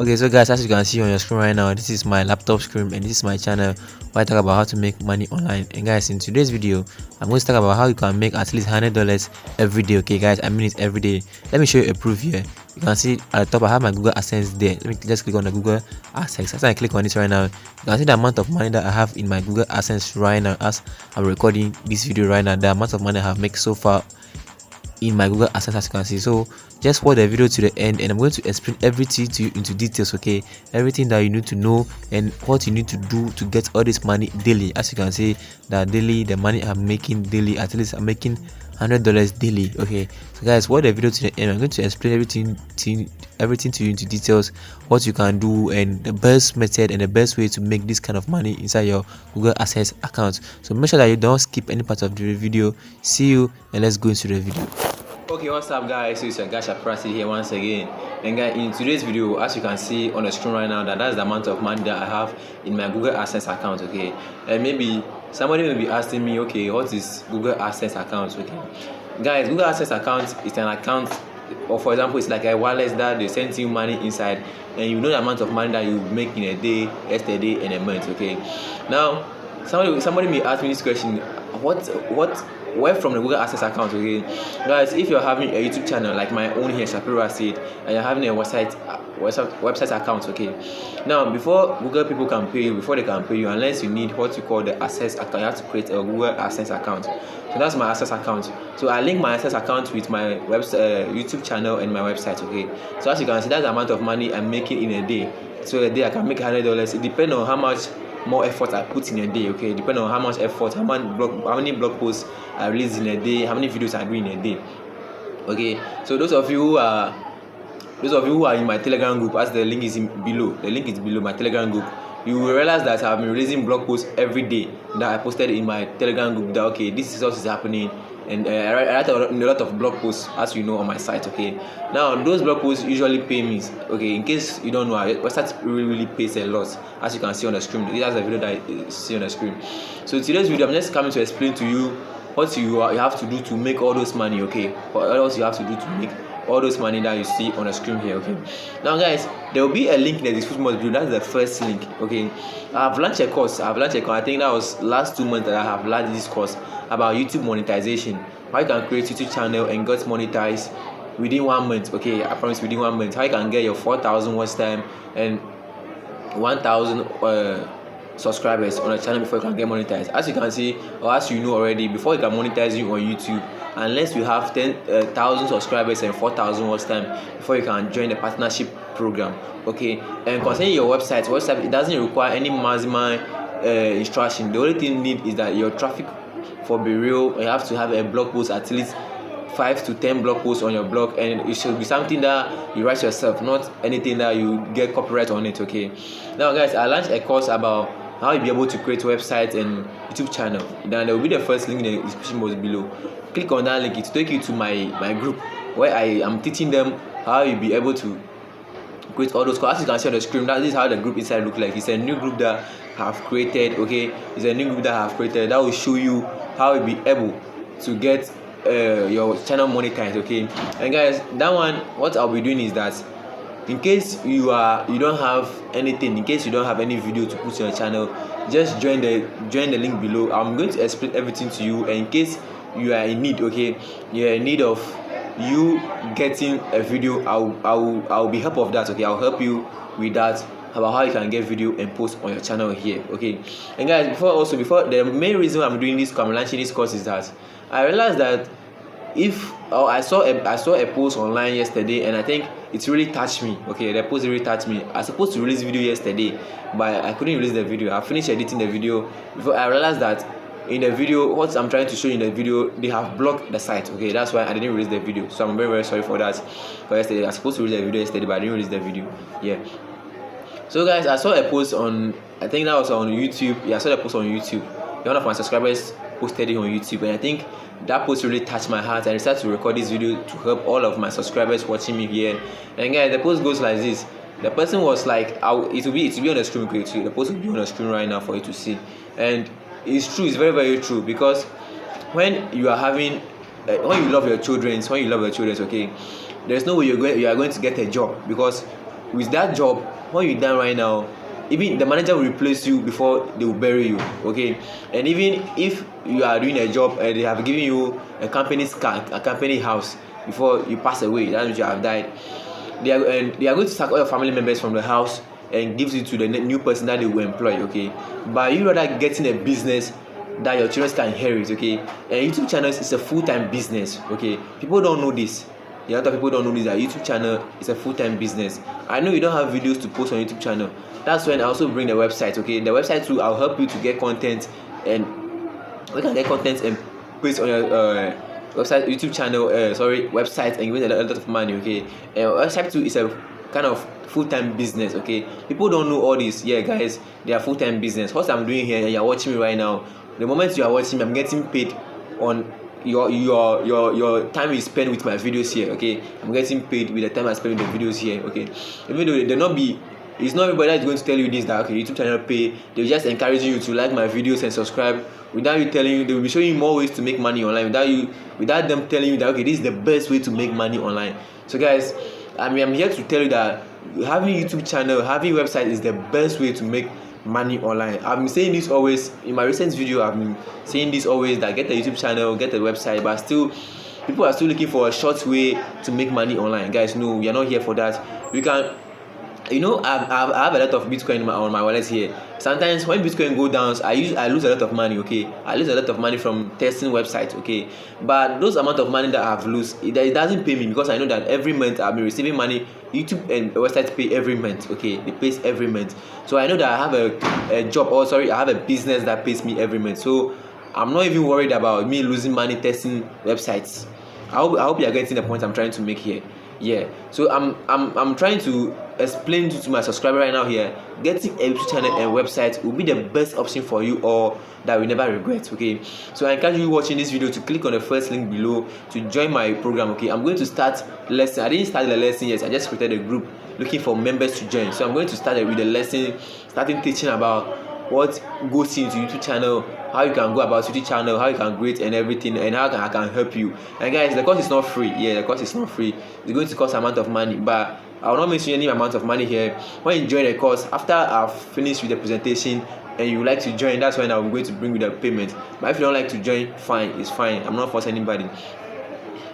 Okay, so guys, as you can see on your screen right now, this is my laptop screen and this is my channel where I talk about how to make money online. And guys, in today's video, I'm going to talk about how you can make at least $100 every day. Okay, guys, I mean it every day. Let me show you a proof here. You can see at the top, I have my Google Adsense there. Let me just click on the Google Adsense. As I click on it right now, you can see the amount of money that I have in my Google Adsense right now as I'm recording this video right now. The amount of money I have made so far in my Google Adsense, as you can see. So just watch the video to the end and I'm going to explain everything to you into details. Okay, everything that you need to know and what you need to do to get all this money daily. As you can see, that daily the money I'm making daily, at least I'm making $100 daily. Okay, so guys, watch the video to the end. I'm going to explain everything to you into details, what you can do and the best method and the best way to make this kind of money inside your Google Adsense account. So make sure that you don't skip any part of the video. See you and let's go into the video. Okay, what's up guys? So it's your guy Prati here once again. And guys, in today's video, as you can see on the screen right now, that's the amount of money that I have in my Google Adsense account. Okay, and maybe somebody may be asking me, okay, what is Google Adsense account? Okay, guys, Google Adsense account is an account, or for example, it's like a wallet that they send you money inside, and you know the amount of money that you make in a day, yesterday, and a month. Okay, now somebody may ask me this question: what where from the Google Adsense account? Okay, guys, if you're having a YouTube channel like my own here, Shapiro said, and you're having a website account, okay, now before Google people can pay you, before they can pay you, unless you need what you call the Adsense account, you have to create a Google Adsense account. So that's my Adsense account. So I link my Adsense account with my YouTube channel and my website. Okay, so as you can see, that's the amount of money I'm making in a day. So a day I can make $100. It depends on how much more effort I put in a day. Okay, depending on how much effort, how many blog posts I release in a day, how many videos I do in a day. Okay, so those of you who are in my Telegram group, as the link is below, my Telegram group, you will realize that I've been releasing blog posts every day that I posted in my Telegram group. That okay, this is what is happening, and I write a lot of blog posts, as you know, on my site. Okay, now those blog posts usually pay me. Okay, in case you don't know, my website really pays a lot, as you can see on the screen. That's the video that you see on the screen. So today's video, I'm just coming to explain to you what you have to do to make all those money. Okay, what else you have to do to make all those money that you see on the screen here. Okay, now guys, there will be a link in the description box below. That's the first link. Okay, I've launched a course. I think that was last 2 months that I have launched this course about YouTube monetization, how you can create YouTube channel and get monetized within 1 month. Okay, I promise, within 1 month, how you can get your 4,000 watch time and 1,000 subscribers on a channel before you can get monetized. As you can see, or as you know already, before you can monetize you on YouTube, unless you have 10,000 subscribers and 4,000 watch time before you can join the partnership program. Okay, and concerning your website, it doesn't require any maximum instruction. The only thing you need is that your traffic for be real. You have to have a blog post, at least 5 to 10 blog posts on your blog, and it should be something that you write yourself, not anything that you get copyright on it. Okay, now guys, I launched a course about how you'll be able to create websites and YouTube channel. Then there will be the first link in the description box below. Click on that link, it will take you to my group where I am teaching them how you'll be able to create all those. As you can see on the screen, this is how the group inside look like. It's a new group that I have created. Okay, it's a new group that I have created that will show you how you'll be able to get your channel monetized. Okay, and guys, that one, what I'll be doing is that in case you don't have anything, in case you don't have any video to put on your channel, just join the link below. I'm going to explain everything to you, and in case you are in need, okay, you're in need of you getting a video, I'll be help of that. Okay, I'll help you with that, about how you can get video and post on your channel here. Okay, and guys, before the main reason I'm doing this, I'm launching this course, is that I realized that I saw a post online yesterday, and I think it really touched me. Okay, the post really touched me. I was supposed to release video yesterday, but I couldn't release the video. I finished editing the video before I realized that in the video, what I'm trying to show in the video, they have blocked the site. Okay, that's why I didn't release the video. So I'm very, very sorry for that. For yesterday, I was supposed to release the video yesterday, but I didn't release the video. Yeah. So guys, I saw a post on, I think that was on YouTube. Yeah, I saw the post on YouTube. One of my subscribers posted it on YouTube, and I think that post really touched my heart. I decided to record this video to help all of my subscribers watching me here. And guys, the post goes like this. The person was like, it will be on the screen quickly. The post will be on the screen right now for you to see. And it's true, it's very, very true, because when you are having when you love your children, okay, there's no way you are going to get a job, because with that job, when you're done right now, even the manager will replace you before they will bury you, okay? And even if you are doing a job and they have given you a company's car, a company house before you pass away, that means you have died, they are going to sack all your family members from the house and gives it to the new person that they will employ, okay? But you rather getting a business that your children can inherit, okay? And YouTube channels is a full-time business, okay? People don't know this. A lot of people don't know this, that YouTube channel is a full-time business. I know you don't have videos to post on YouTube channel. That's when I also bring the website, okay? The website too, I'll help you to get content, and we can get content and post on your website, YouTube channel, website, and you win a lot of money, okay? And website too is a kind of full-time business, okay? People don't know all this. Yeah, guys, they are full-time business. What I'm doing here, and you're watching me right now, the moment you are watching me, I'm getting paid on your time you spend with my videos here, okay? I'm getting paid with the time I spend with the videos here, okay? Even though they not be, it's not everybody that's going to tell you this, that okay, YouTube channel pay. They'll just encourage you to like my videos and subscribe without you telling you. They will be showing you more ways to make money online without them telling you that okay, this is the best way to make money online. So guys, I'm here to tell you that having YouTube channel, having website is the best way to make money online. I've been saying this always in my recent video. I've been saying this always, that get a YouTube channel, get a website, but still people are still looking for a short way to make money online. Guys, no, we are not here for that. We can, you know, I have a lot of Bitcoin on my wallet here. Sometimes when Bitcoin go down, I lose a lot of money, okay? I lose a lot of money from testing websites, okay? But those amount of money that I've lost, it doesn't pay me, because I know that every month I've been receiving money. YouTube and websites pay every month, okay? They pay every month. So I know that I have a job, I have a business that pays me every month. So I'm not even worried about me losing money testing websites. I hope you are getting the point I'm trying to make here. Yeah, so I'm trying to explain to my subscriber right now here, getting a YouTube channel and website will be the best option for you, or that will never regret, okay? So I encourage you watching this video to click on the first link below to join my program, okay? I'm going to start lesson. I didn't start the lesson yet. I just created a group looking for members to join. So I'm going to start with the lesson, starting teaching about what goes into YouTube channel, how you can go about YouTube channel, how you can create and everything, and how I can help you. And guys, the course is not free. Yeah, the course is not free. It's going to cost an amount of money, but I will not mention any amount of money here. When you join the course, after I've finished with the presentation and you would like to join, that's when I'm going to bring you the payment. But if you don't like to join, fine, it's fine. I'm not forcing anybody,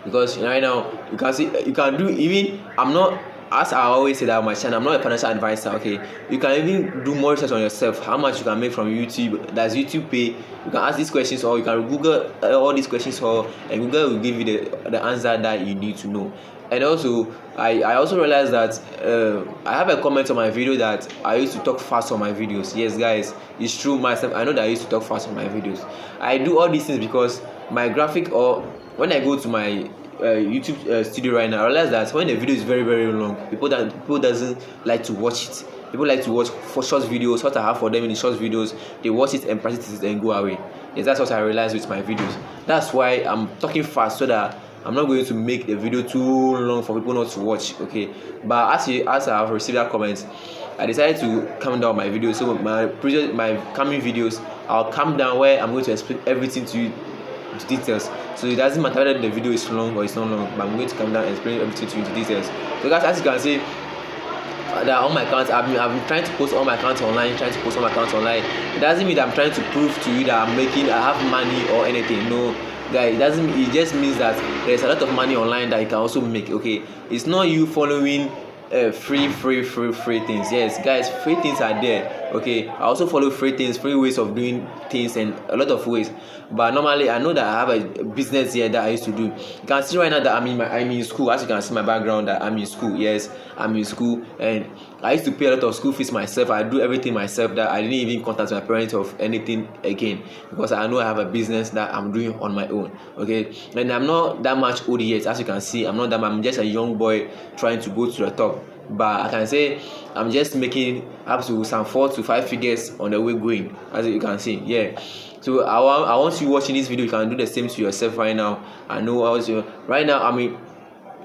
because right now you can see, you can do, even I'm not, as I always say that on my channel, I'm not a financial advisor, okay? You can even do more research on yourself, how much you can make from YouTube. Does YouTube pay? You can ask these questions, or you can Google all these questions, and Google will give you the answer that you need to know. And also, I also realized that I have a comment on my video that I used to talk fast on my videos. Yes, guys, it's true. Myself, I know that I used to talk fast on my videos. I do all these things because my graphic, or when I go to my YouTube studio right now, I realize that when the video is very, very long, people doesn't like to watch it. People like to watch for short videos. What I have for them in the short videos, they watch it and practice it and go away. Yes, that's what I realized with my videos. That's why I'm talking fast, so that I'm not going to make the video too long for people not to watch, okay? But as I have received that comment, I decided to calm down my videos. So my coming videos, I'll calm down, where I'm going to explain everything to you, to details. So it doesn't matter whether the video is long or it's not long, but I'm going to calm down and explain everything to you in details. So guys, as you can see, that on my accounts, I've been trying to post all my accounts online, It doesn't mean that I'm trying to prove to you that I have money or anything. No, guys, it just means that there's a lot of money online that you can also make, okay? It's not you following free things. Yes, guys, free things are there, okay? I also follow free things, free ways of doing things, and a lot of ways. But normally, I know that I have a business here that I used to do. You can see right now that I'm in school. As you can see my background, that I'm in school. Yes, I'm in school, and I used to pay a lot of school fees myself. I do everything myself, that I didn't even contact my parents of anything again, because I know I have a business that I'm doing on my own, okay? And I'm not that much old yet. As you can see, I'm just a young boy trying to go to the top. But I can say I'm just making up to some 4 to 5 figures on the way going, as you can see. Yeah, so I want you watching this video, you can do the same to yourself right now. I know right now,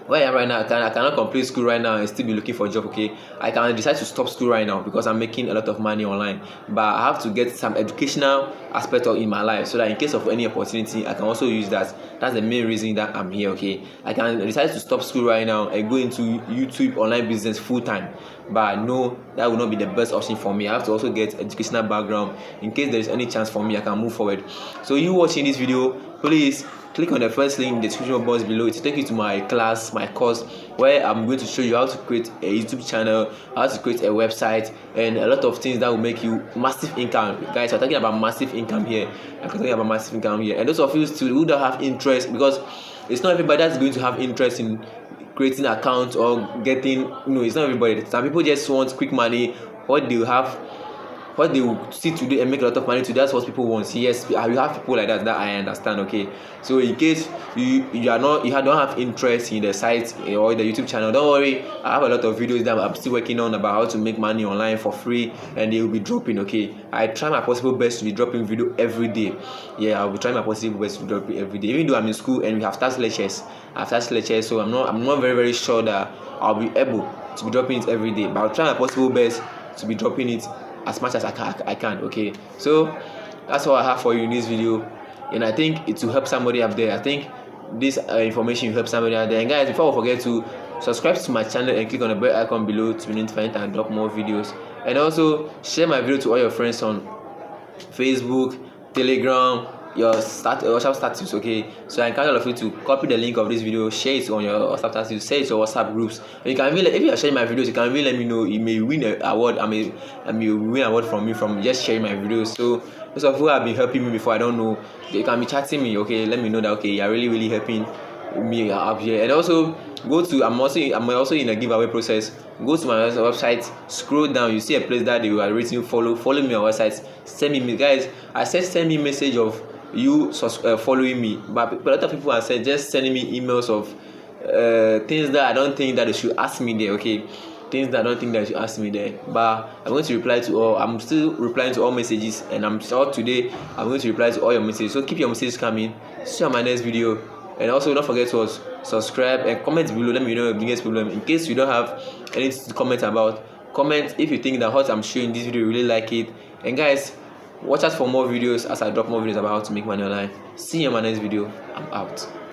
where I am right now, I cannot complete school right now and still be looking for a job. Okay, I can decide to stop school right now because I'm making a lot of money online, but I have to get some educational aspect of in my life so that in case of any opportunity I can also use that. That's the main reason that I'm here. Okay, I can decide to stop school right now and go into YouTube online business full time, but no, that will not be the best option for me. I have to also get educational background in case there is any chance for me I can move forward. So you watching this video, please click on the first link in the description box below. It will take you to my class, my course, where I'm going to show you how to create a YouTube channel, how to create a website, and a lot of things that will make you massive income. Guys, we're talking about massive income here. I'm talking about massive income here. And those of you who don't have interest, because it's not everybody that's going to have interest in creating accounts or getting, it's not everybody. Some people just want quick money. What they will see today and make a lot of money today, that's what people want. Yes, you have people like that I understand. Okay, so in case you don't have interest in the site or the YouTube channel, don't worry, I have a lot of videos that I'm still working on about how to make money online for free, and they will be dropping. Okay, I try my possible best to be dropping video every day. Yeah, I'll be trying my possible best to drop it every day, even though I'm in school and we have task lectures. So I'm not very, very sure that I'll be able to be dropping it every day, but I'll try my possible best to be dropping it as much as I can. Okay, so that's all I have for you in this video, and I think it will help somebody up there. I think this information will help somebody out there. And guys, before I forget to subscribe to my channel and click on the bell icon below to be notified and drop more videos, and also share my video to all your friends on Facebook, Telegram, your WhatsApp status. Okay, so I encourage all of you to copy the link of this video, share it on your WhatsApp status, share it to your WhatsApp groups. And you can really, if you are sharing my videos, you can really let me know. You may win an award. I may win an award from me from just sharing my videos. So those of you who have been helping me before, I don't know, you can be chatting me. Okay, let me know that. Okay, you are really helping me up here. And also I'm also in a giveaway process. Go to my website, scroll down, you see a place that you are rating. Follow me on website. Send me, guys, I said send me message of you following me, but a lot of people are saying just sending me emails of things that I don't think that they should ask me there. Okay, things that I don't think that you should ask me there, but I'm going to reply to all. I'm still replying to all messages, and I'm sure today I'm going to reply to all your messages. So keep your messages coming. See you on my next video, and also don't forget to subscribe and comment below. Let me know your biggest problem. In case you don't have anything to comment about, comment if you think that what I'm showing this video you really like it. And guys, watch out for more videos as I drop more videos about how to make money online. See you in my next video. I'm out.